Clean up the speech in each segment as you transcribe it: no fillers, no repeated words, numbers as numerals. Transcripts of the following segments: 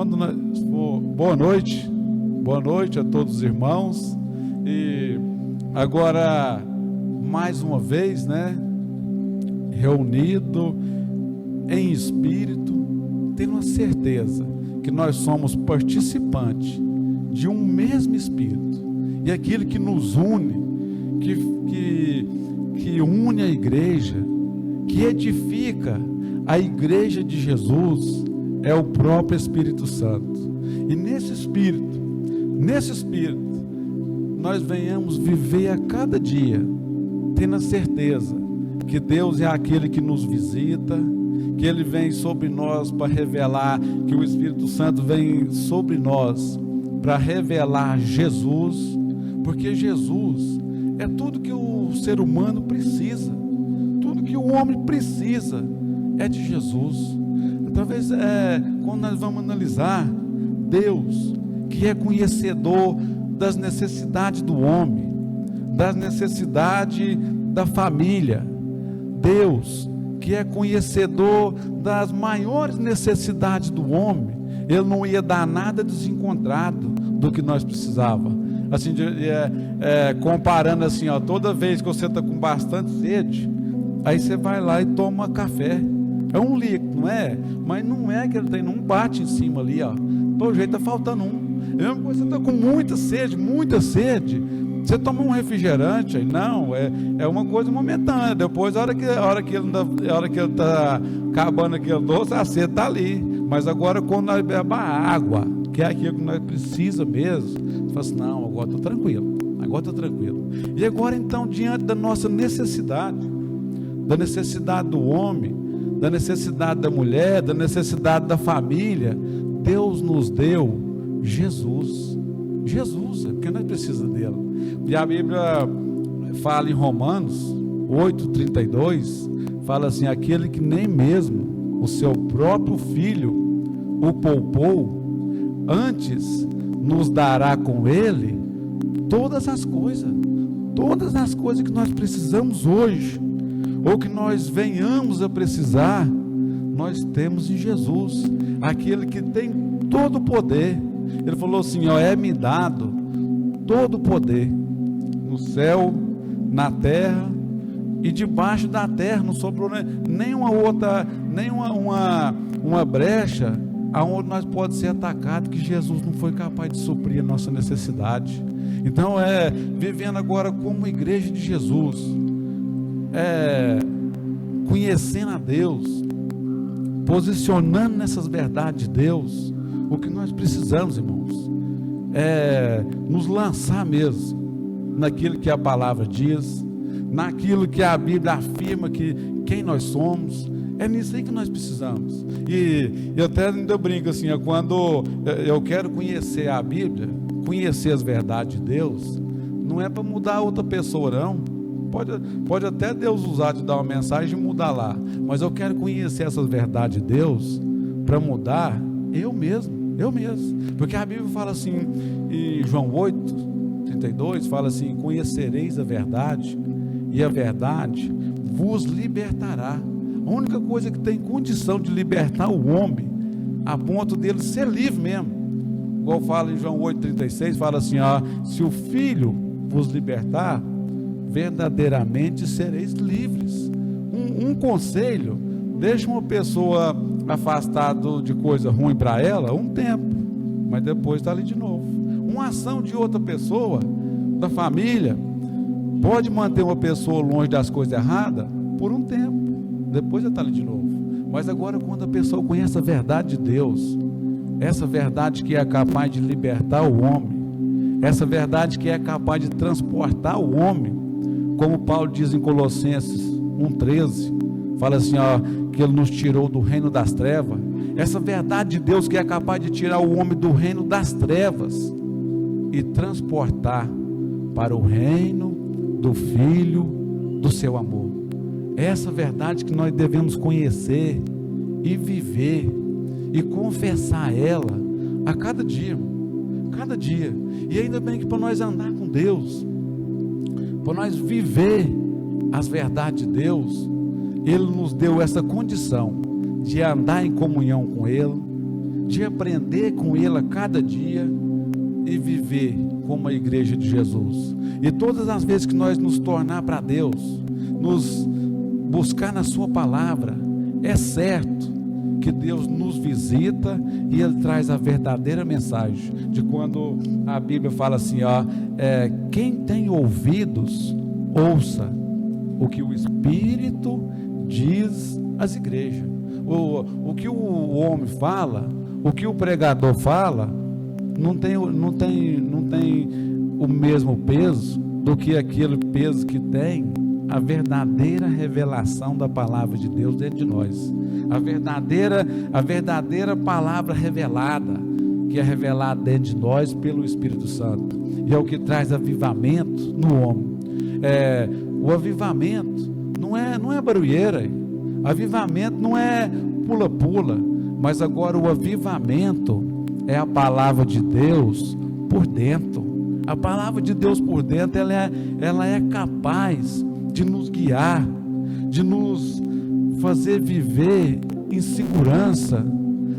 boa noite a todos os irmãos. E agora, mais uma vez, né, reunido em espírito, tendo a certeza que nós somos participantes de um mesmo espírito, e aquilo que nos une, que une a igreja, que edifica a igreja de Jesus, é o próprio Espírito Santo. E nesse espírito, nós venhamos viver a cada dia, tendo a certeza que Deus é aquele que nos visita, que Ele vem sobre nós para revelar, que o Espírito Santo vem sobre nós para revelar Jesus, porque Jesus é tudo que o ser humano precisa, tudo que o homem precisa é de Jesus. Talvez quando nós vamos analisar, Deus, que é conhecedor das necessidades do homem, das necessidades da família, Deus, que é conhecedor das maiores necessidades do homem, Ele não ia dar nada desencontrado do que nós precisávamos. Assim, comparando assim, ó, toda vez que você está com bastante sede, aí você vai lá e toma café. É um líquido, não é? Mas não é que ele tem, não bate em cima ali, ó. Todo jeito está faltando um. É mesmo que você está com muita sede, você toma um refrigerante, aí não, é uma coisa momentânea. Depois, a hora que ele está acabando aquele doce, a sede está ali. Mas agora, quando nós bebemos a água, que é aquilo que nós precisamos mesmo, você fala assim, não, agora estou tranquilo. E agora, então, diante da nossa necessidade, da necessidade do homem, da necessidade da mulher, da necessidade da família, Deus nos deu Jesus, é porque nós precisamos dele. E a Bíblia fala em Romanos 8:32, fala assim, aquele que nem mesmo o seu próprio filho o poupou, antes nos dará com ele todas as coisas que nós precisamos hoje, ou que nós venhamos a precisar, nós temos em Jesus, aquele que tem todo o poder. Ele falou assim, ó, é-me dado todo o poder, no céu, na terra e debaixo da terra. Não sobrou nenhuma outra, uma brecha aonde nós pode ser atacado, que Jesus não foi capaz de suprir a nossa necessidade. Então, vivendo agora como igreja de Jesus, conhecendo a Deus, posicionando nessas verdades de Deus, o que nós precisamos, irmãos, é nos lançar mesmo naquilo que a palavra diz, naquilo que a Bíblia afirma que quem nós somos. É nisso aí que nós precisamos. E eu até ainda brinco assim, quando eu quero conhecer a Bíblia, conhecer as verdades de Deus, não é para mudar outra pessoa, não. Pode até Deus usar de dar uma mensagem e mudar lá, mas eu quero conhecer essas verdades de Deus para mudar eu mesmo, porque a Bíblia fala assim, em João 8:32, fala assim, conhecereis a verdade, e a verdade vos libertará. A única coisa que tem condição de libertar o homem, a ponto dele ser livre mesmo, igual fala em João 8:36, fala assim, ó, se o Filho vos libertar, verdadeiramente sereis livres. Um conselho, deixa uma pessoa afastada de coisa ruim para ela um tempo, mas depois está ali de novo. Uma ação de outra pessoa, da família, pode manter uma pessoa longe das coisas erradas por um tempo, depois está ali de novo. Mas agora, quando a pessoa conhece a verdade de Deus, essa verdade que é capaz de libertar o homem, essa verdade que é capaz de transportar o homem, como Paulo diz em Colossenses 1:13, fala assim, ó, que Ele nos tirou do reino das trevas. Essa verdade de Deus que é capaz de tirar o homem do reino das trevas e transportar para o reino do Filho do seu amor. Essa verdade que nós devemos conhecer e viver e confessar ela a cada dia. E ainda bem que para nós andar com Deus, para nós viver as verdades de Deus, Ele nos deu essa condição de andar em comunhão com Ele, de aprender com Ele a cada dia e viver como a igreja de Jesus. E todas as vezes que nós nos tornar para Deus, nos buscar na sua palavra, é certo que Deus nos visita e Ele traz a verdadeira mensagem, de quando a Bíblia fala assim, quem tem ouvidos, ouça o que o Espírito diz às igrejas. O que o homem fala, o que o pregador fala, não tem o mesmo peso do que aquele peso que tem a verdadeira revelação da palavra de Deus dentro de nós, a verdadeira palavra revelada, que é revelada dentro de nós pelo Espírito Santo, e é o que traz avivamento no homem. O avivamento não é barulheira, avivamento não é pula-pula, mas agora o avivamento é a palavra de Deus por dentro. A palavra de Deus por dentro, ela é capaz de nos guiar, de nos fazer viver em segurança,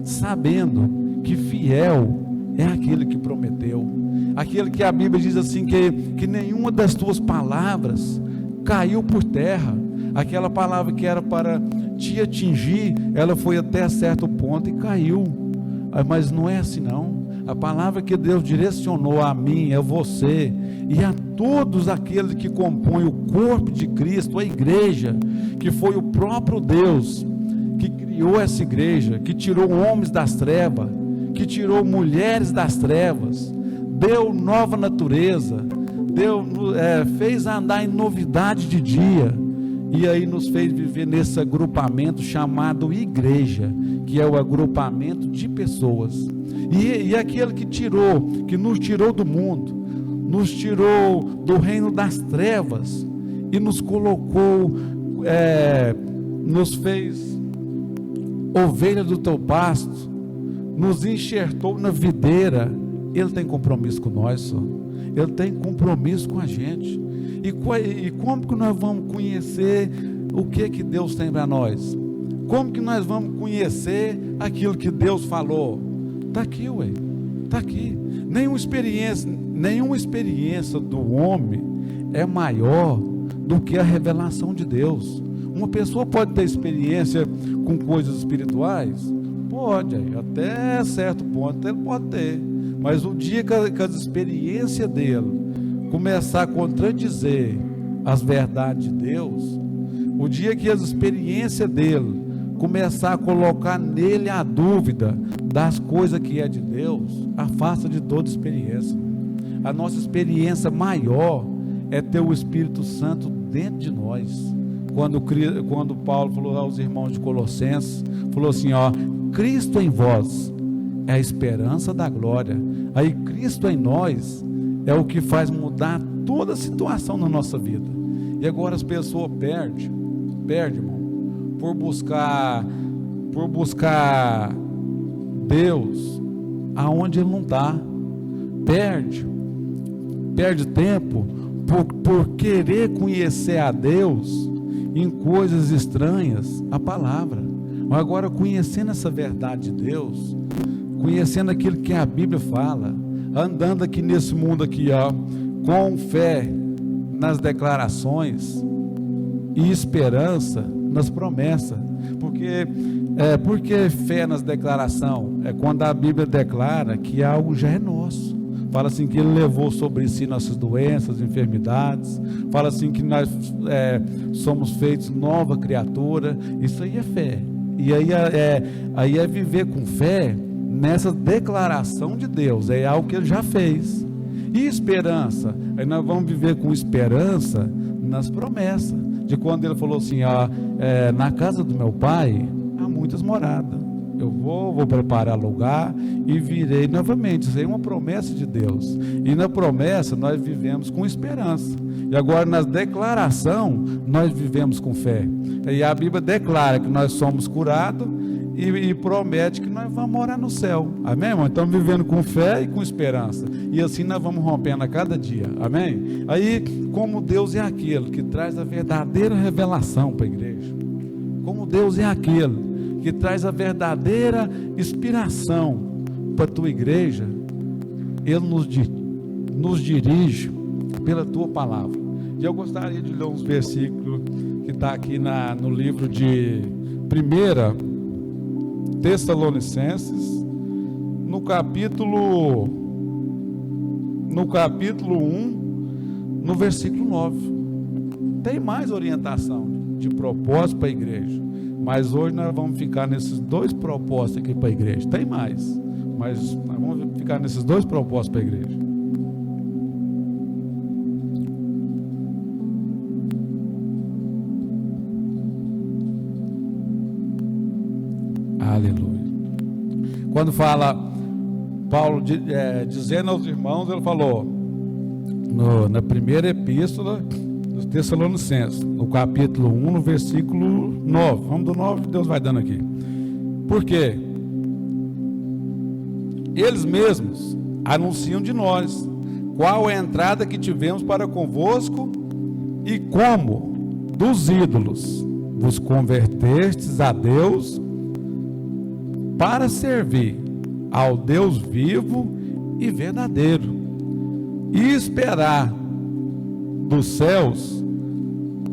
sabendo que fiel é aquele que prometeu, aquele que a Bíblia diz assim, que nenhuma das tuas palavras caiu por terra. Aquela palavra que era para te atingir, ela foi até certo ponto e caiu, mas não é assim não. A palavra que Deus direcionou a mim, a você e a todos aqueles que compõem o corpo de Cristo, a igreja, que foi o próprio Deus que criou essa igreja, que tirou homens das trevas, que tirou mulheres das trevas, deu nova natureza, fez andar em novidade de dia, e aí nos fez viver nesse agrupamento chamado igreja, que é o agrupamento de pessoas. E aquele que nos tirou do mundo, nos tirou do reino das trevas e nos colocou, nos fez ovelha do teu pasto, nos enxertou na videira. Ele tem compromisso com nós, só. Ele tem compromisso com a gente. E como que nós vamos conhecer o que Deus tem para nós? Como que nós vamos conhecer aquilo que Deus falou? Está aqui, está aqui. Nenhuma experiência do homem é maior do que a revelação de Deus. Uma pessoa pode ter experiência com coisas espirituais? Pode, até certo ponto ele pode ter, mas o dia que as experiências dele começar a contradizer as verdades de Deus, o dia que as experiências dele começar a colocar nele a dúvida das coisas que é de Deus, afasta de toda experiência. A nossa experiência maior é ter o Espírito Santo dentro de nós. Quando Paulo falou aos irmãos de Colossenses, falou assim, Cristo em vós é a esperança da glória. Aí Cristo em nós é o que faz mudar toda a situação na nossa vida. E agora as pessoas perdem, irmão, por buscar Deus aonde Ele não está. Perde tempo por querer conhecer a Deus em coisas estranhas, a palavra. Mas agora, conhecendo essa verdade de Deus, conhecendo aquilo que a Bíblia fala, andando aqui nesse mundo aqui, com fé nas declarações e esperança nas promessas. Porque fé nas declarações é quando a Bíblia declara que algo já é nosso. Fala assim que Ele levou sobre si nossas doenças, enfermidades. Fala assim que nós somos feitos nova criatura. Isso aí é fé. E aí é viver com fé nessa declaração de Deus. É algo que Ele já fez. E esperança? Aí nós vamos viver com esperança nas promessas. De quando Ele falou assim, na casa do meu Pai há muitas moradas. Eu vou preparar lugar e virei novamente. Isso aí é uma promessa de Deus. E na promessa nós vivemos com esperança. E agora na declaração nós vivemos com fé. E a Bíblia declara que nós somos curados e promete que nós vamos morar no céu. Amém, irmão? Estamos vivendo com fé e com esperança. E assim nós vamos rompendo a cada dia. Amém? Aí, como Deus é aquele que traz a verdadeira revelação para a igreja. Como Deus é aquele que traz a verdadeira inspiração para a tua igreja, Ele nos dirige pela tua palavra. E eu gostaria de ler uns versículos que está aqui no livro de 1 Tessalonicenses, no capítulo 1, no versículo 9. Tem mais orientação de propósito para a igreja, mas hoje nós vamos ficar nesses 2 propósitos aqui para a igreja. Tem mais, mas nós vamos ficar nesses 2 propósitos para a igreja. Aleluia. Quando fala Paulo dizendo aos irmãos, ele falou na primeira epístola dos Tessalonicenses, no capítulo 1, no versículo 9. Vamos do 9 que Deus vai dando aqui. Porque eles mesmos anunciam de nós qual é a entrada que tivemos para convosco e como dos ídolos vos convertestes a Deus para servir ao Deus vivo e verdadeiro, e esperar dos céus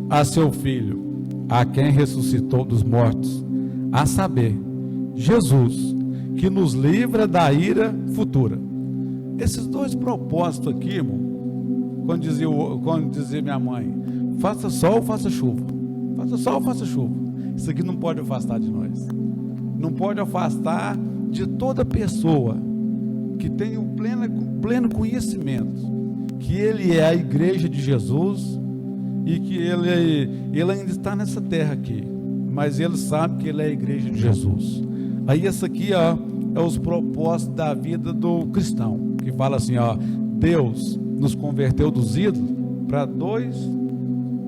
a seu Filho, a quem ressuscitou dos mortos, a saber, Jesus, que nos livra da ira futura. Esses 2 propósitos aqui, irmão, quando dizia minha mãe, faça sol ou faça chuva, faça sol ou faça chuva, isso aqui não pode afastar de nós, não pode afastar de toda pessoa que tem o pleno conhecimento que Ele é a igreja de Jesus e que Ele ainda está nessa terra aqui, mas Ele sabe que Ele é a igreja de Jesus. Aí essa aqui é os propósitos da vida do cristão, que fala assim, Deus nos converteu dos ídolos para 2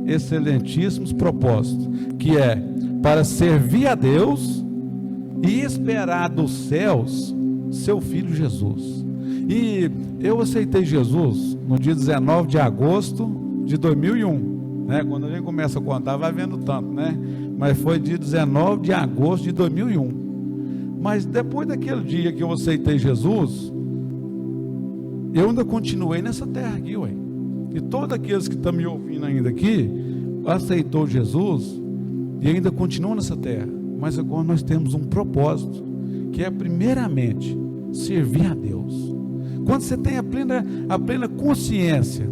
excelentíssimos propósitos, que é para servir a Deus e esperar dos céus seu Filho Jesus. E eu aceitei Jesus no dia 19 de agosto de 2001, né? Quando a gente começa a contar, vai vendo tanto, né? Mas foi dia 19 de agosto de 2001. Mas depois daquele dia que eu aceitei Jesus, eu ainda continuei nessa terra aqui, ué. E todos aqueles que estão me ouvindo ainda aqui, aceitou Jesus e ainda continuam nessa terra. Mas agora nós temos um propósito, que é primeiramente servir a Deus. Quando você tem a plena consciência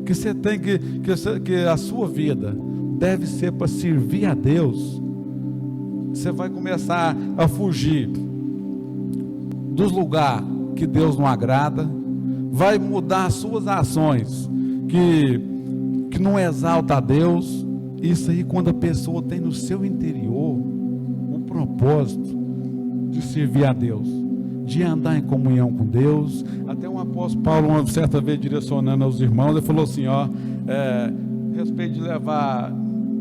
que você tem que a sua vida deve ser para servir a Deus, você vai começar a fugir dos lugares que Deus não agrada, vai mudar as suas ações que não exalta a Deus. Isso aí, quando a pessoa tem no seu interior propósito de servir a Deus, de andar em comunhão com Deus. Até o apóstolo Paulo, uma certa vez, direcionando aos irmãos, ele falou assim, respeito de levar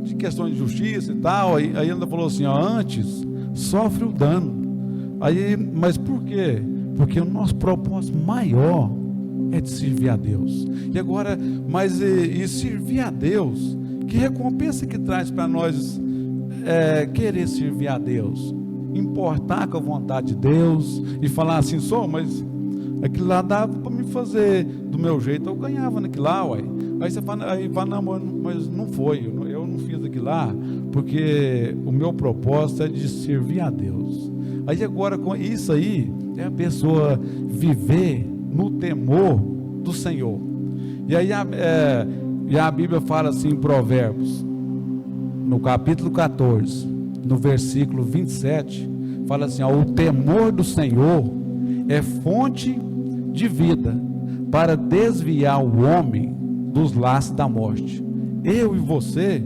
de questões de justiça e tal, aí ele ainda falou assim, antes sofre o dano. Mas por quê? Porque o nosso propósito maior é de servir a Deus. E agora, e servir a Deus, que recompensa que traz para nós querer servir a Deus, importar com a vontade de Deus e falar assim, mas aquilo lá dava para me fazer do meu jeito, eu ganhava naquilo lá, uai. Aí você fala, não, mas não foi, eu não fiz aquilo lá, porque o meu propósito é de servir a Deus. Aí agora, com isso aí, é a pessoa viver no temor do Senhor. E aí a Bíblia fala assim em Provérbios, no capítulo 14, no versículo 27, fala assim, o temor do Senhor é fonte de vida, para desviar o homem dos laços da morte. Eu e você,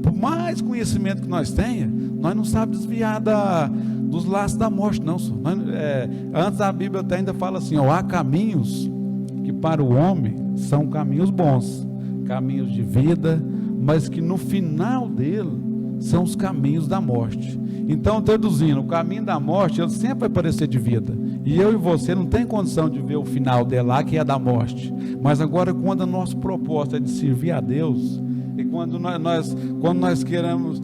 por mais conhecimento que nós tenha, nós não sabemos desviar dos laços da morte, não. Antes a Bíblia ainda fala assim, há caminhos que para o homem são caminhos bons, caminhos de vida, mas que no final dele são os caminhos da morte. Então, traduzindo, o caminho da morte, ele sempre vai parecer de vida, e eu e você não tem condição de ver o final dele lá, que é da morte. Mas agora, quando o nosso propósito é de servir a Deus, e quando nós queremos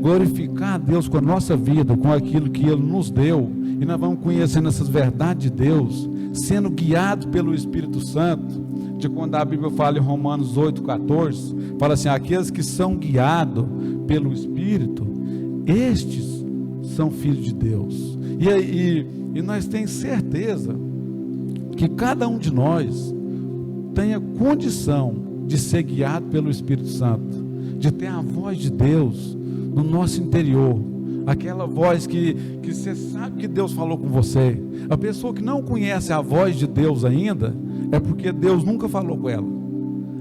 glorificar a Deus com a nossa vida, com aquilo que Ele nos deu, e nós vamos conhecendo essas verdades de Deus, sendo guiados pelo Espírito Santo, de quando a Bíblia fala em Romanos 8,14, fala assim: aqueles que são guiados pelo Espírito, estes são filhos de Deus. E nós temos certeza que cada um de nós tem a condição de ser guiado pelo Espírito Santo, de ter a voz de Deus no nosso interior, aquela voz que você sabe que Deus falou com você. A pessoa que não conhece a voz de Deus ainda, é porque Deus nunca falou com ela.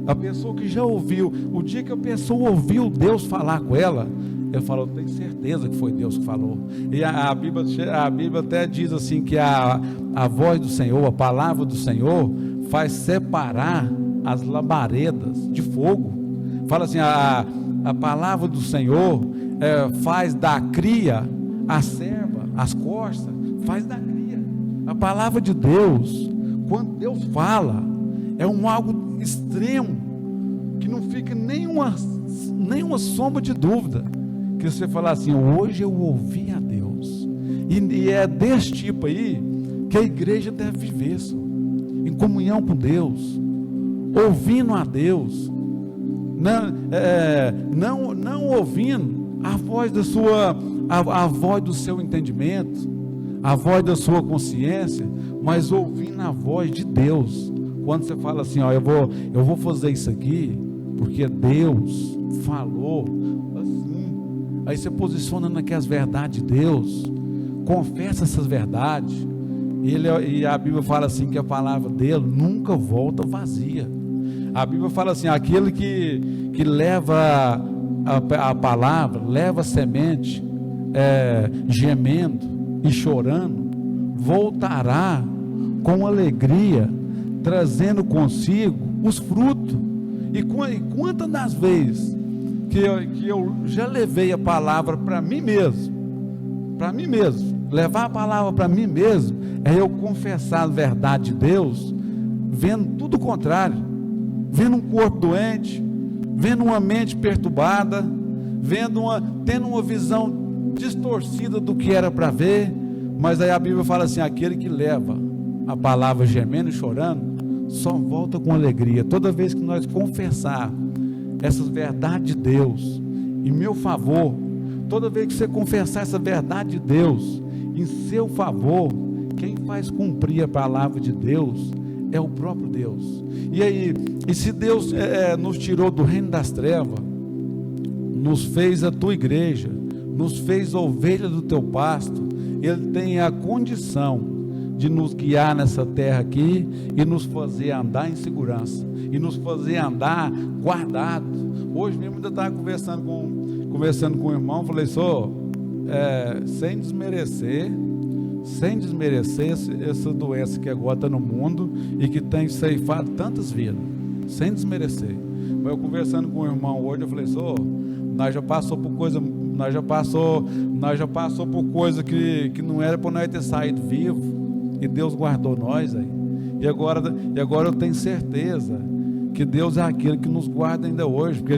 A pessoa que já ouviu, o dia que a pessoa ouviu Deus falar com ela, ele falou: tenho certeza que foi Deus que falou. E a Bíblia até diz assim, que a voz do Senhor, a palavra do Senhor, faz separar as labaredas de fogo. Fala assim, a palavra do Senhor faz da cria a serva, as costas, faz da cria. A palavra de Deus, quando Deus fala, é algo extremo, que não fica nenhuma sombra de dúvida, que você fala assim: hoje eu ouvi a Deus. E é desse tipo aí que a igreja deve viver, em comunhão com Deus, ouvindo a Deus, não ouvindo a voz da sua, a voz do seu entendimento, a voz da sua consciência, mas ouvindo a voz de Deus. Quando você fala assim: eu vou fazer isso aqui porque Deus falou assim, aí você posiciona naquelas verdades de Deus, confessa essas verdades, e a Bíblia fala assim, que a palavra dele nunca volta vazia. A Bíblia fala assim: aquele que leva a palavra, leva a semente, gemendo e chorando, voltará com alegria, trazendo consigo os frutos. E quantas das vezes que eu já levei a palavra para mim mesmo, levar a palavra para mim mesmo, é eu confessar a verdade de Deus, vendo tudo o contrário, vendo um corpo doente, vendo uma mente perturbada, tendo uma visão distorcida do que era para ver. Mas aí a Bíblia fala assim: aquele que leva a palavra gemendo e chorando, só volta com alegria. Toda vez que nós confessar essas verdades de Deus em meu favor, toda vez que você confessar essa verdade de Deus em seu favor, quem faz cumprir a palavra de Deus é o próprio Deus. E aí, se Deus nos tirou do reino das trevas, nos fez a tua igreja, nos fez ovelha do teu pasto, Ele tem a condição de nos guiar nessa terra aqui e nos fazer andar em segurança, e nos fazer andar guardado. Hoje mesmo eu estava conversando com o irmão, falei: sem desmerecer essa doença que agora está no mundo e que tem ceifado tantas vidas, sem desmerecer. Mas eu conversando com o irmão hoje, eu falei: nós já passou por coisa, nós já passou por coisa que não era para nós ter saído vivo, e Deus guardou nós aí. E agora eu tenho certeza que Deus é aquele que nos guarda ainda hoje, porque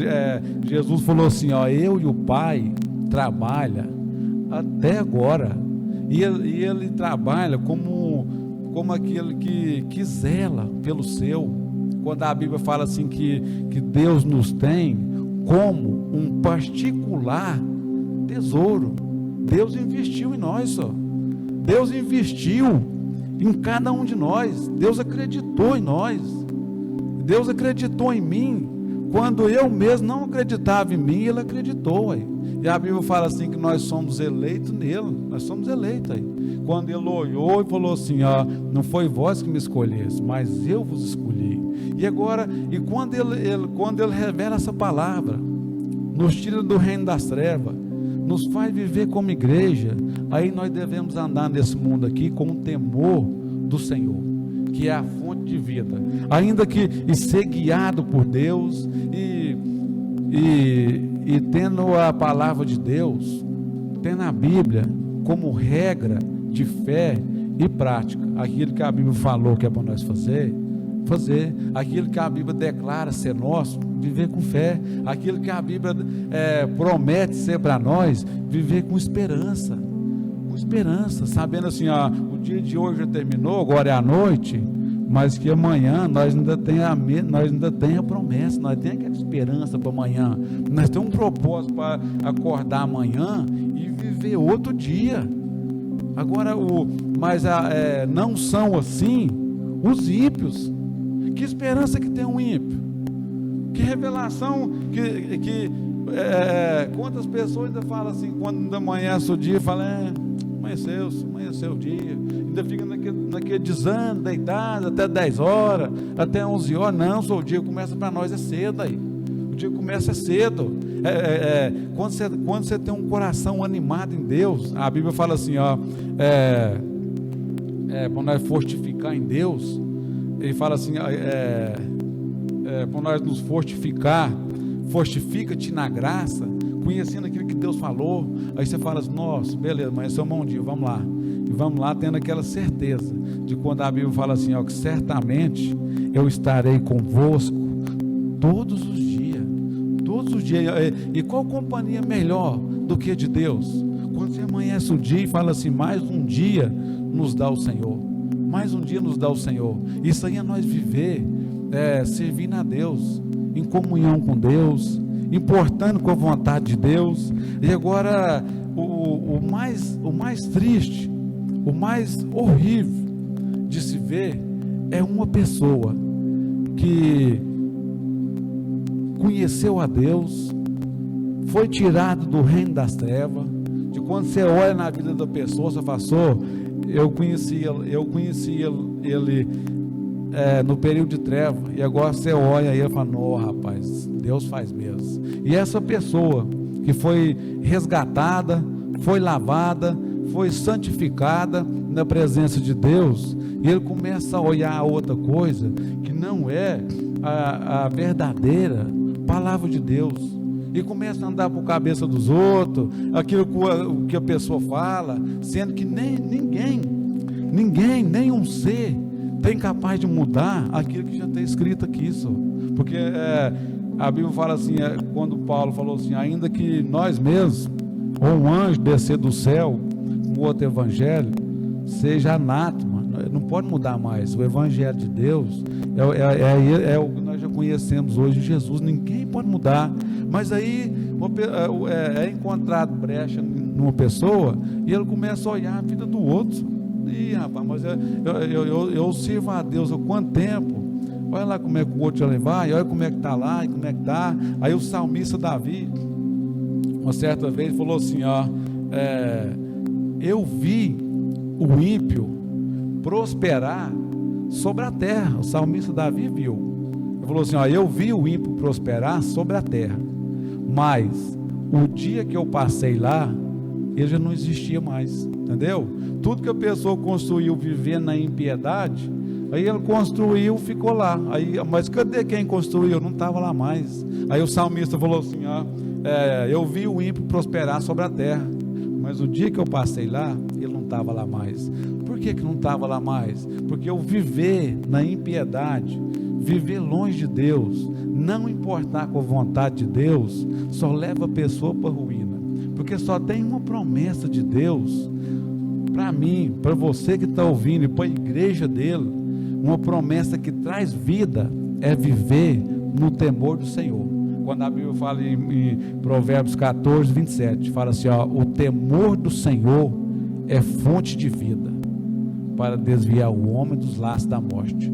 Jesus falou assim: eu e o Pai trabalha até agora, e ele trabalha como aquele que zela pelo seu. Quando a Bíblia fala assim que Deus nos tem como um particular tesouro, Deus investiu em nós, Deus investiu em cada um de nós, Deus acreditou em nós, Deus acreditou em mim, quando eu mesmo não acreditava em mim, Ele acreditou aí. E a Bíblia fala assim que nós somos eleitos nele, nós somos eleitos aí. Quando Ele olhou e falou assim: não foi vós que me escolheste, mas eu vos escolhi. E quando ele revela essa palavra, nos tira do reino das trevas, nos faz viver como igreja, aí nós devemos andar nesse mundo aqui com o temor do Senhor, que é a fonte de vida, ainda que ser guiado por Deus e tendo a palavra de Deus, tendo a Bíblia como regra de fé e prática, aquilo que a Bíblia falou que é para nós fazer, fazer aquilo que a Bíblia declara ser nosso, viver com fé, aquilo que a Bíblia promete ser para nós, viver com esperança, sabendo assim, o dia de hoje já terminou, agora é a noite, mas que amanhã nós ainda tem a promessa, nós temos aquela esperança para amanhã, nós temos um propósito para acordar amanhã e viver outro dia. Agora, não são assim os ímpios. Que esperança que tem um ímpio? Que revelação quantas pessoas ainda falam assim, quando ainda amanhece o dia, falam, amanheceu o dia, ainda fica naquele desânimo, deitado até 10 horas, até 11 horas, não, o dia começa para nós é cedo aí, o dia começa cedo, quando você tem um coração animado em Deus, a Bíblia fala assim, para nós fortificar em Deus, ele fala assim, para nós nos fortifica-te na graça, conhecendo aquilo que Deus falou. Aí você fala assim, nossa, beleza, amanheceu um bom dia, vamos lá, e vamos lá tendo aquela certeza, de quando a Bíblia fala assim, que certamente eu estarei convosco todos os dias, e qual companhia melhor do que de Deus? Quando você amanhece o dia e fala assim, mais um dia nos dá o Senhor, isso aí é nós viver, servindo a Deus, em comunhão com Deus, importando com a vontade de Deus. E agora, o mais triste, o mais horrível de se ver, é uma pessoa que conheceu a Deus, foi tirado do reino das trevas, de quando você olha na vida da pessoa, você fala, eu conhecia ele no período de treva, e agora você olha aí e fala, não, rapaz, Deus faz mesmo. E essa pessoa que foi resgatada, foi lavada, foi santificada na presença de Deus, e ele começa a olhar outra coisa que não é a verdadeira palavra de Deus, e começa a andar por cabeça dos outros, aquilo que a pessoa fala, sendo que ninguém, nenhum ser tem capaz de mudar aquilo que já está escrito aqui, porque a Bíblia fala assim, quando Paulo falou assim, ainda que nós mesmos, ou um anjo descer do céu, com outro evangelho, seja anátema, não pode mudar mais. O evangelho de Deus é o que nós já conhecemos hoje, Jesus, ninguém pode mudar. Mas aí é encontrado brecha numa pessoa, e ele começa a olhar a vida do outro. Ih, rapaz, mas eu sirvo a Deus há quanto tempo? Olha lá como é que o outro já levar, e olha como é que está lá, e como é que está. Aí o salmista Davi, uma certa vez, falou assim, eu vi o ímpio prosperar sobre a terra. O salmista Davi viu. Ele falou assim, eu vi o ímpio prosperar sobre a terra, mas o dia que eu passei lá, ele já não existia mais, entendeu? Tudo que a pessoa construiu vivendo na impiedade, aí ele construiu, ficou lá, mas cadê quem construiu? Não estava lá mais. Aí o salmista falou assim, eu vi o ímpio prosperar sobre a terra, mas o dia que eu passei lá, ele não estava lá mais. Por que não estava lá mais? Porque eu viver na impiedade, viver longe de Deus, não importar com a vontade de Deus, só leva a pessoa para a ruína, porque só tem uma promessa de Deus para mim, para você que está ouvindo, e para a igreja dele, uma promessa que traz vida, é viver no temor do Senhor. Quando a Bíblia fala em Provérbios 14, 27, fala assim, o temor do Senhor é fonte de vida, para desviar o homem dos laços da morte.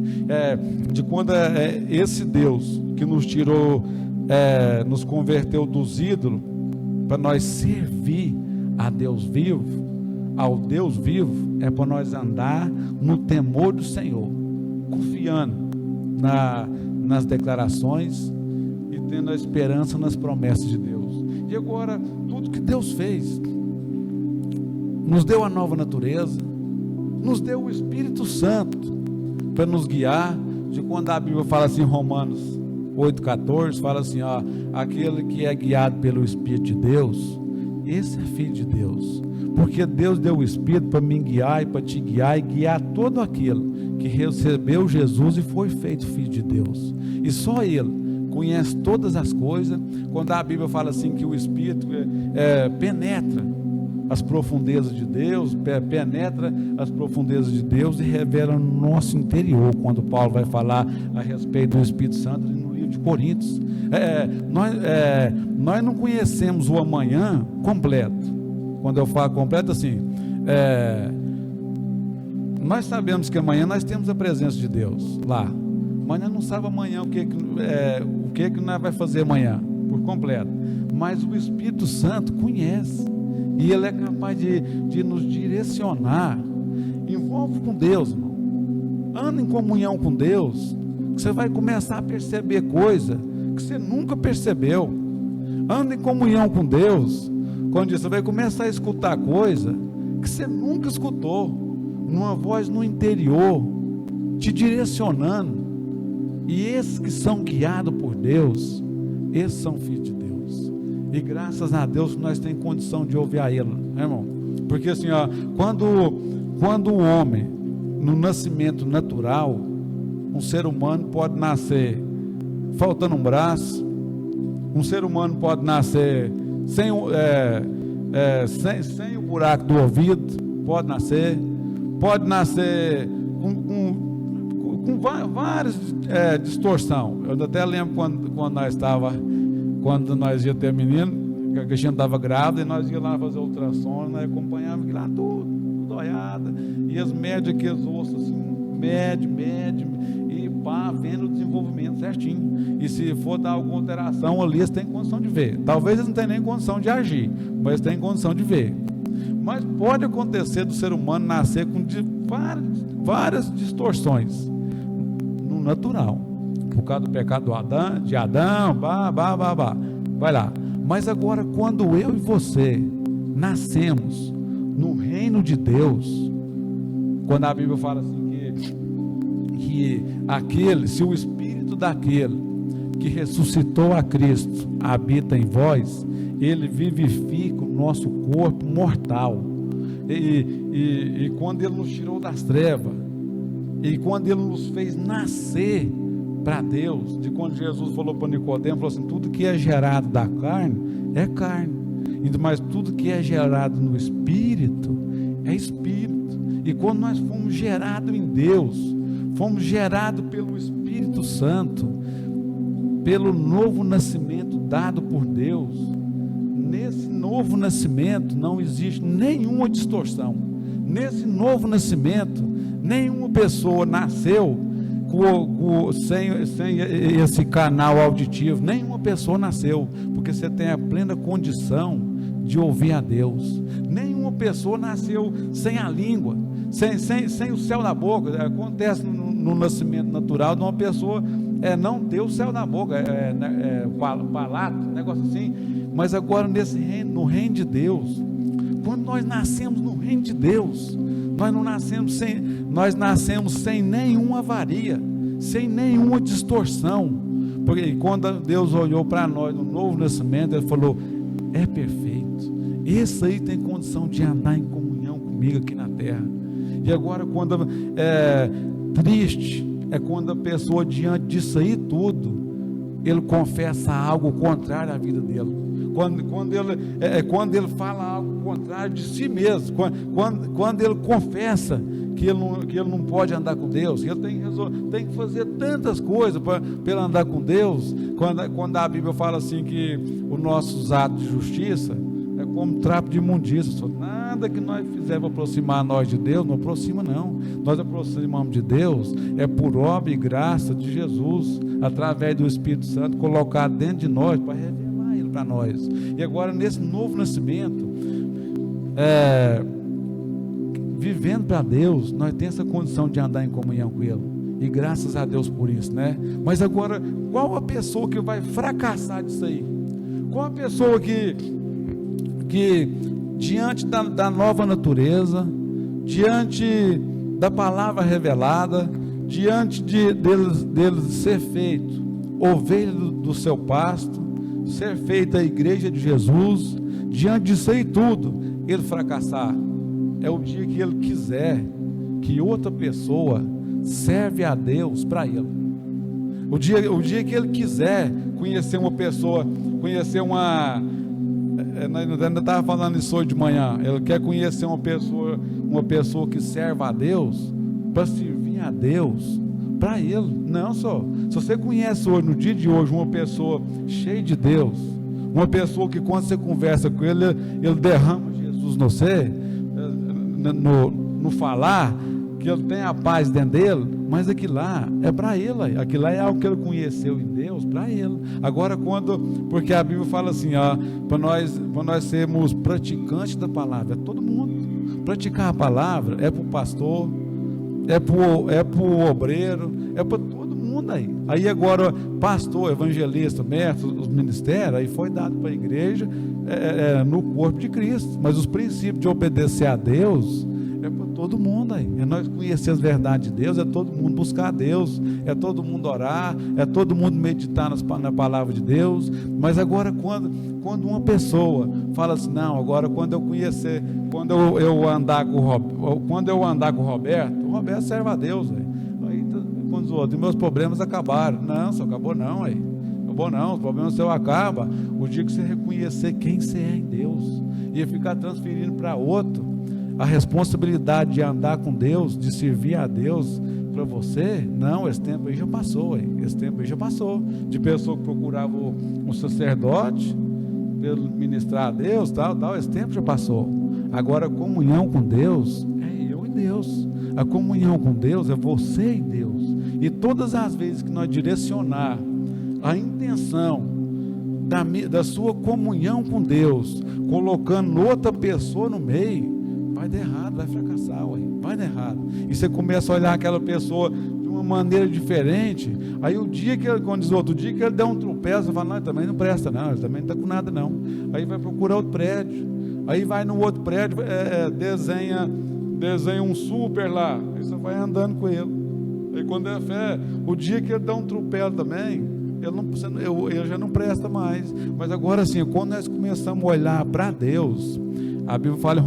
De quando esse Deus que nos tirou, nos converteu dos ídolos, para nós servir a Deus vivo, ao Deus vivo, é para nós andar no temor do Senhor, confiando nas declarações e tendo a esperança nas promessas de Deus. E agora, tudo que Deus fez, nos deu a nova natureza, nos deu o Espírito Santo para nos guiar. De quando a Bíblia fala assim, Romanos 8,14, fala assim, aquele que é guiado pelo Espírito de Deus, esse é filho de Deus, porque Deus deu o Espírito para me guiar e para te guiar, e guiar todo aquele que recebeu Jesus e foi feito filho de Deus. E só Ele conhece todas as coisas. Quando a Bíblia fala assim que o Espírito penetra as profundezas de Deus, penetra as profundezas de Deus e revela no nosso interior, quando Paulo vai falar a respeito do Espírito Santo no livro de Coríntios. Nós não conhecemos o amanhã completo. Quando eu falo completo, assim, nós sabemos que amanhã nós temos a presença de Deus lá, mas nós não sabemos amanhã o que nós vai fazer amanhã por completo. Mas o Espírito Santo conhece, e Ele é capaz de nos direcionar. Envolve com Deus, irmão. Anda em comunhão com Deus, que você vai começar a perceber coisa que você nunca percebeu. Anda em comunhão com Deus, quando você vai começar a escutar coisa que você nunca escutou, numa voz no interior, te direcionando. E esses que são guiados por Deus, esses são filhos de Deus. E graças a Deus nós temos condição de ouvir a Ele, né, irmão? Porque assim, quando o homem, no nascimento natural, um ser humano pode nascer faltando um braço, um ser humano pode nascer sem o buraco do ouvido, pode nascer com várias distorção. Eu até lembro quando nós ia ter menino, que a Cristina estava grávida, e nós ia lá fazer ultrassom, nós acompanhávamos lá tudo olhada, e as médias, aqueles ossos assim, médio, e pá, vendo o desenvolvimento certinho. E se for dar alguma alteração ali, eles têm condição de ver. Talvez eles não tenham nem condição de agir, mas têm condição de ver. Mas pode acontecer do ser humano nascer com várias distorções no natural, por causa do pecado de Adão, vai lá. Mas agora, quando eu e você nascemos no reino de Deus, quando a Bíblia fala assim que se o Espírito daquele que ressuscitou a Cristo habita em vós, Ele vivifica o nosso corpo mortal. E quando Ele nos tirou das trevas, e quando Ele nos fez nascer para Deus, de quando Jesus falou para Nicodemo, falou assim: tudo que é gerado da carne é carne, mas tudo que é gerado no Espírito é Espírito. E quando nós fomos gerados em Deus, fomos gerados pelo Espírito Santo, pelo novo nascimento dado por Deus. Nesse novo nascimento não existe nenhuma distorção. Nesse novo nascimento, nenhuma pessoa nasceu sem esse canal auditivo. Nenhuma pessoa nasceu, porque você tem a plena condição de ouvir a Deus. Nenhuma pessoa nasceu sem a língua, sem o céu na boca. Acontece no nascimento natural de uma pessoa não ter o céu na boca, palato, negócio assim. Mas agora no reino de Deus, quando nós nascemos no reino de Deus, nós nascemos sem nenhuma avaria, sem nenhuma distorção. Porque quando Deus olhou para nós no novo nascimento, Ele falou: é perfeito, esse aí tem condição de andar em comunhão comigo aqui na terra. E agora, quando triste é quando a pessoa, diante disso aí tudo, ele confessa algo contrário à vida dele. Quando ele fala algo contrário de si mesmo, quando ele confessa que ele não pode andar com Deus, ele tem que fazer tantas coisas para ele andar com Deus. Quando a Bíblia fala assim que os nossos atos de justiça é como trapo de imundícia, nada que nós fizermos aproximar nós de Deus, não aproxima não. Nós aproximamos de Deus por obra e graça de Jesus, através do Espírito Santo colocado dentro de nós para revelar Ele para nós. E agora, nesse novo nascimento, vivendo para Deus, nós temos essa condição de andar em comunhão com Ele, e graças a Deus por isso, né? Mas agora, qual a pessoa que vai fracassar disso aí? Qual a pessoa que diante da nova natureza, diante da palavra revelada, diante deles ser feito ovelha do seu pasto, ser feita a igreja de Jesus, diante disso aí tudo, ele fracassar? É o dia que ele quiser que outra pessoa serve a Deus para ele. O dia que ele quiser conhecer uma pessoa, conhecer uma... ainda estava falando isso hoje de manhã. Ele quer conhecer uma pessoa que serve a Deus, para servir a Deus para ele. Não só. Se você conhece hoje, no dia de hoje, uma pessoa cheia de Deus, uma pessoa que quando você conversa com ele, ele derrama Jesus no você, no falar, que ele tem a paz dentro dele, mas aquilo lá é para ele, aquilo lá é algo que ele conheceu em Deus, para ele. Agora porque a Bíblia fala assim, para nós sermos praticantes da palavra, é todo mundo. Praticar a palavra é para o pastor, é para o obreiro, é para todo mundo aí. Aí agora, pastor, evangelista, mestre, os ministérios, aí foi dado para a igreja, no corpo de Cristo. Mas os princípios de obedecer a Deus é para todo mundo aí. É nós conhecer as verdades de Deus, é todo mundo buscar a Deus, é todo mundo orar, é todo mundo meditar na palavra de Deus. Mas agora quando uma pessoa fala assim, não, agora quando eu andar com o Roberto serve a Deus, aí quando os outros, meus problemas acabaram. Não, só acabou não, aí. Acabou não, os problemas seus acabam o dia que você reconhecer quem você é em Deus, e ficar transferindo para outro a responsabilidade de andar com Deus, de servir a Deus para você. Não, esse tempo aí já passou, de pessoa que procurava um sacerdote pelo ministrar a Deus, tal, esse tempo já passou. Agora a comunhão com Deus é eu e Deus, a comunhão com Deus é você e Deus. E todas as vezes que nós direcionar a intenção da sua comunhão com Deus, colocando outra pessoa no meio, vai dar errado, vai fracassar, vai dar errado. E você começa a olhar aquela pessoa de uma maneira diferente. Aí o dia que ele, quando diz outro dia que ele der um tropeço, você fala, não, ele também não presta não, ele também não está com nada não. Aí vai procurar outro prédio, aí vai no outro prédio, desenha um super lá, aí você vai andando com ele. Aí quando é fé, o dia que ele dá um tropeço também, ele já não presta mais. Mas agora sim, quando nós começamos a olhar para Deus, a Bíblia fala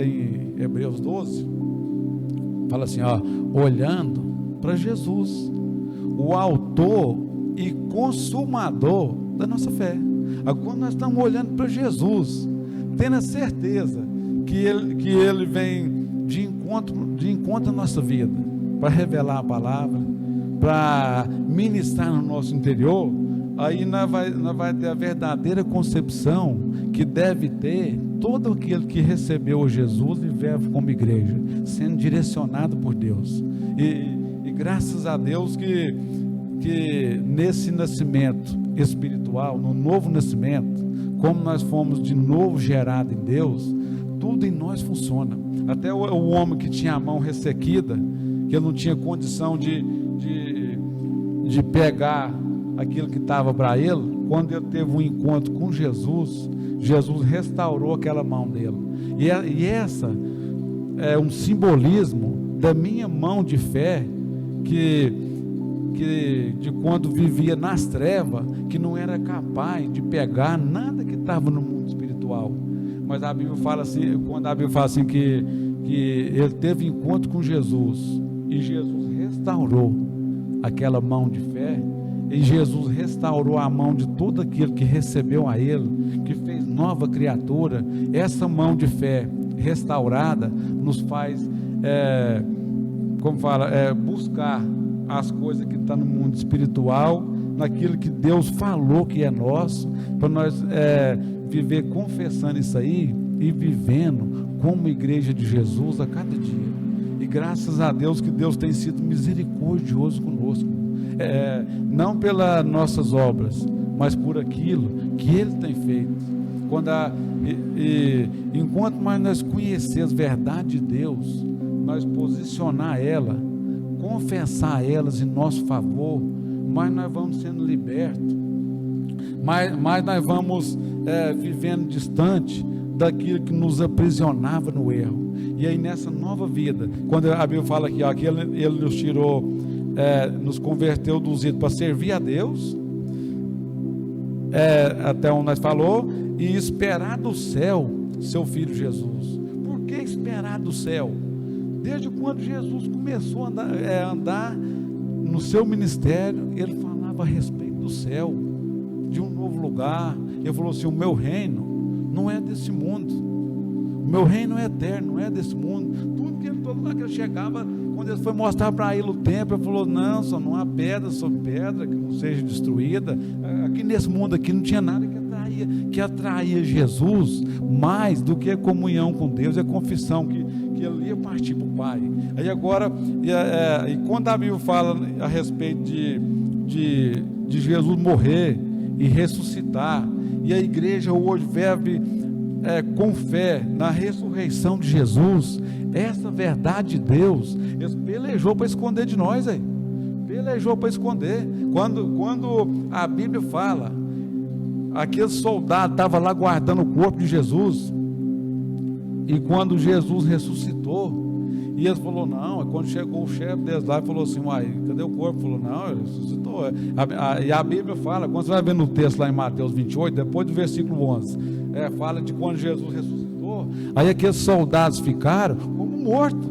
em Hebreus 12, fala assim, olhando para Jesus, o autor e consumador da nossa fé. Agora quando nós estamos olhando para Jesus, tendo a certeza que ele vem de encontro à nossa vida, para revelar a palavra, para ministrar no nosso interior, aí nós vai ter a verdadeira concepção que deve ter todo aquele que recebeu Jesus e vive como igreja, sendo direcionado por Deus. E graças a Deus que nesse nascimento espiritual, no novo nascimento, como nós fomos de novo gerados em Deus, tudo em nós funciona. Até o homem que tinha a mão ressequida, que ele não tinha condição de pegar aquilo que estava para ele, quando ele teve um encontro com Jesus, Jesus restaurou aquela mão dele. E essa é um simbolismo da minha mão de fé, que de quando vivia nas trevas, que não era capaz de pegar nada que estava no mundo espiritual. Mas a Bíblia fala assim, quando a Bíblia fala assim que ele teve encontro com Jesus, e Jesus restaurou aquela mão de fé, e Jesus restaurou a mão de todo aquele que recebeu a Ele, que fez nova criatura. Essa mão de fé restaurada nos faz, buscar as coisas que estão no mundo espiritual, naquilo que Deus falou que é nosso, para nós viver confessando isso aí e vivendo como igreja de Jesus a cada dia. E graças a Deus que Deus tem sido misericordioso conosco, não pelas nossas obras, mas por aquilo que Ele tem feito. Enquanto mais nós conhecermos a verdade de Deus, nós posicionar ela, confessar elas em nosso favor, mais nós vamos sendo libertos, mais nós vamos vivendo distante daquilo que nos aprisionava no erro. E aí nessa nova vida, quando a Bíblia fala aqui, que ele nos tirou, nos converteu dos ídolos para servir a Deus, até onde nós falou, e esperar do céu seu Filho Jesus. Por que esperar do céu? Desde quando Jesus começou a andar no seu ministério, ele falava a respeito do céu, de um novo lugar. Ele falou assim: o meu reino não é desse mundo, o meu reino é eterno, não é desse mundo. Todo lugar que ele chegava, quando ele foi mostrar para ele o templo, ele falou: não, só não há pedra sobre pedra que não seja destruída. Aqui nesse mundo aqui não tinha nada que atraía Jesus mais do que a comunhão com Deus e a confissão que ele ia partir para o Pai. Aí agora, e quando a Bíblia fala a respeito de Jesus morrer e ressuscitar, e a igreja hoje vive com fé na ressurreição de Jesus, essa verdade de Deus, ele pelejou para esconder de nós, pelejou para esconder. Quando a Bíblia fala, aquele soldado estava lá guardando o corpo de Jesus, e quando Jesus ressuscitou, e eles falaram: não, quando chegou o chefe deles lá, falou assim: uai, cadê o corpo? Falou: não, ele ressuscitou. E a Bíblia fala, quando você vai ver no texto lá em Mateus 28, depois do versículo 11, fala de quando Jesus ressuscitou. Aí aqueles soldados ficaram como mortos,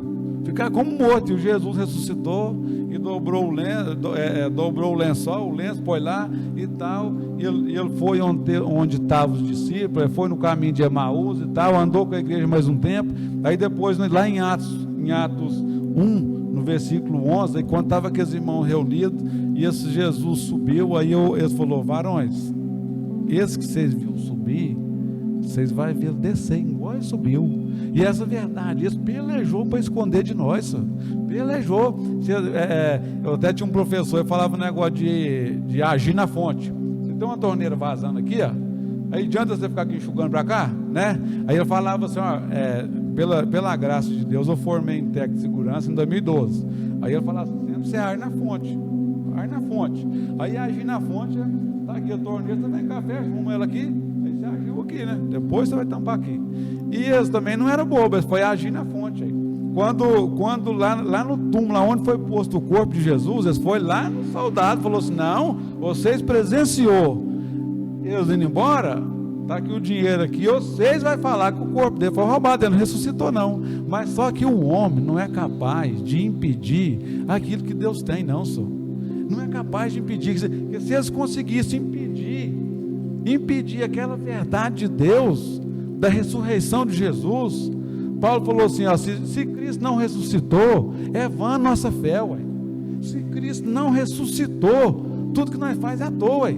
e o Jesus ressuscitou e dobrou o lençol, o lenço foi lá e tal, e ele foi onde estavam os discípulos, foi no caminho de Emaús e tal, andou com a igreja mais um tempo. Aí depois, lá em Atos 1, no versículo 11, aí quando estavam aqueles irmãos reunidos, e esse Jesus subiu, aí eles falaram: varões, esse que vocês viram subir, vocês vão ver ele descer igual ele subiu. E essa verdade, ele pelejou para esconder de nós, pelejou. Eu até tinha um professor, ele falava um negócio de agir na fonte. Você tem uma torneira vazando aqui, aí adianta você ficar aqui enxugando para cá, né? Aí ele falava assim: pela graça de Deus, eu formei em técnico de segurança em 2012. Aí ele falava assim: sempre você age na fonte, aí agir na fonte, tá aqui a torneira, você vem cá, fecha, arruma ela aqui, aí você agiu aqui, né? Depois você vai tampar aqui. E eles também não eram bobos, eles foi agir na fonte aí. Quando lá no túmulo, lá onde foi posto o corpo de Jesus, eles foi lá no soldado, falou assim: não, vocês presenciou eles indo embora, está aqui o dinheiro aqui, vocês vão falar que o corpo dele foi roubado, ele não ressuscitou não. Mas só que o homem não é capaz de impedir aquilo que Deus tem, não, senhor. Não é capaz de impedir, que se eles conseguissem impedir aquela verdade de Deus, da ressurreição de Jesus, Paulo falou assim: se Cristo não ressuscitou, é vã a nossa fé, se Cristo não ressuscitou, tudo que nós faz é à toa,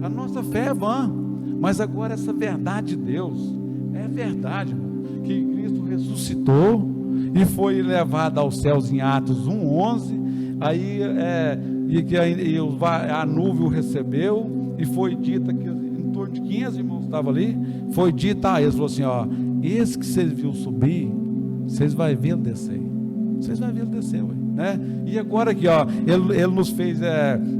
a nossa fé é vã. Mas agora essa verdade de Deus é verdade, irmão, que Cristo ressuscitou e foi levado aos céus em Atos 1:11. Aí a nuvem o recebeu, e foi dita que em torno de 500 irmãos estavam ali, foi dita a eles, falou assim: esse que vocês viram subir, vocês vão ver ele descer, né? E agora aqui, ele nos fez,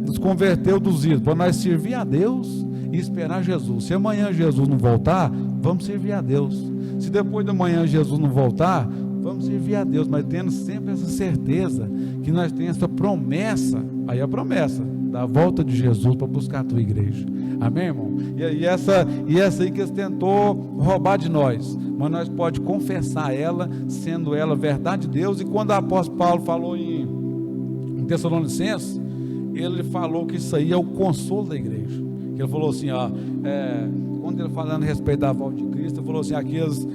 nos converteu dos ídolos, para nós servir a Deus e esperar Jesus. Se amanhã Jesus não voltar, vamos servir a Deus. Se depois de amanhã Jesus não voltar, vamos servir a Deus, mas tendo sempre essa certeza que nós temos essa promessa, aí a promessa da volta de Jesus para buscar a tua igreja. Amém, irmão? E essa aí que eles tentou roubar de nós, mas nós pode confessar ela, sendo ela verdade de Deus. E quando o apóstolo Paulo falou em Tessalonicenses, ele falou que isso aí é o consolo da igreja. Ele falou assim, quando ele falando a respeito da volta de Cristo, ele falou assim: aqueles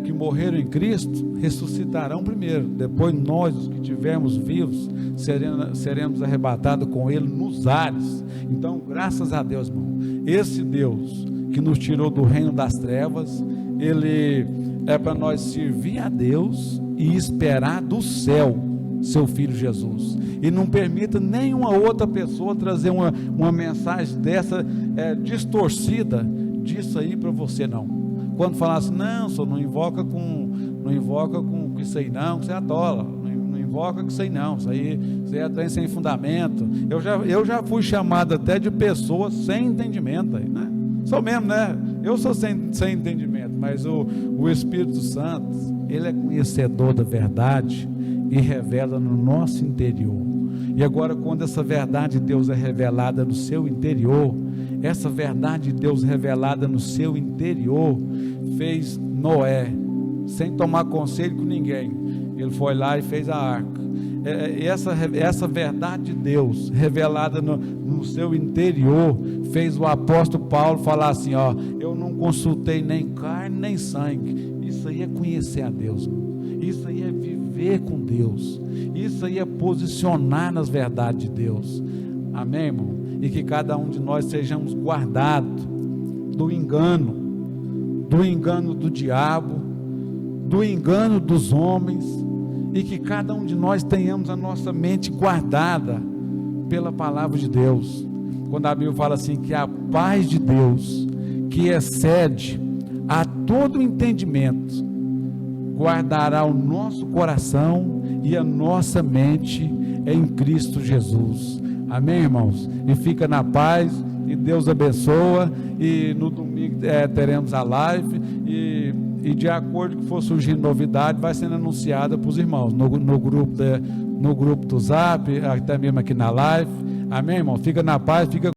que morreram em Cristo ressuscitarão primeiro, depois nós, os que estivermos vivos, seremos arrebatados com Ele nos ares. Então, graças a Deus, irmão, esse Deus que nos tirou do reino das trevas, Ele é para nós servir a Deus e esperar do céu seu Filho Jesus. E não permita nenhuma outra pessoa trazer uma mensagem dessa distorcida disso aí para você, não. Quando falar assim: não, só não invoca com isso aí não, que você atola, não invoca com isso aí não, isso aí é trem sem fundamento. Eu já fui chamado até de pessoas sem entendimento aí, né? Sou mesmo, né? Eu sou sem entendimento, mas o Espírito Santo, ele é conhecedor da verdade e revela no nosso interior. E agora, quando essa verdade de Deus é revelada no seu interior, essa verdade de Deus revelada no seu interior fez Noé, sem tomar conselho com ninguém, Ele foi lá e fez a arca. Essa verdade de Deus revelada no seu interior fez o apóstolo Paulo falar assim: ó, eu não consultei nem carne nem sangue. Isso aí é conhecer a Deus, isso aí é viver com Deus, isso aí é posicionar nas verdades de Deus. Amém, irmão? E que cada um de nós sejamos guardados do engano do diabo, do engano dos homens, e que cada um de nós tenhamos a nossa mente guardada pela palavra de Deus. Quando a Bíblia fala assim, que a paz de Deus, que excede a todo entendimento, guardará o nosso coração e a nossa mente em Cristo Jesus. Amém, irmãos? E fica na paz, e Deus abençoa, e no domingo teremos a live, e de acordo com for surgindo novidade, vai sendo anunciada para os irmãos, no grupo do Zap, até mesmo aqui na live. Amém, irmão? Fica na paz, fica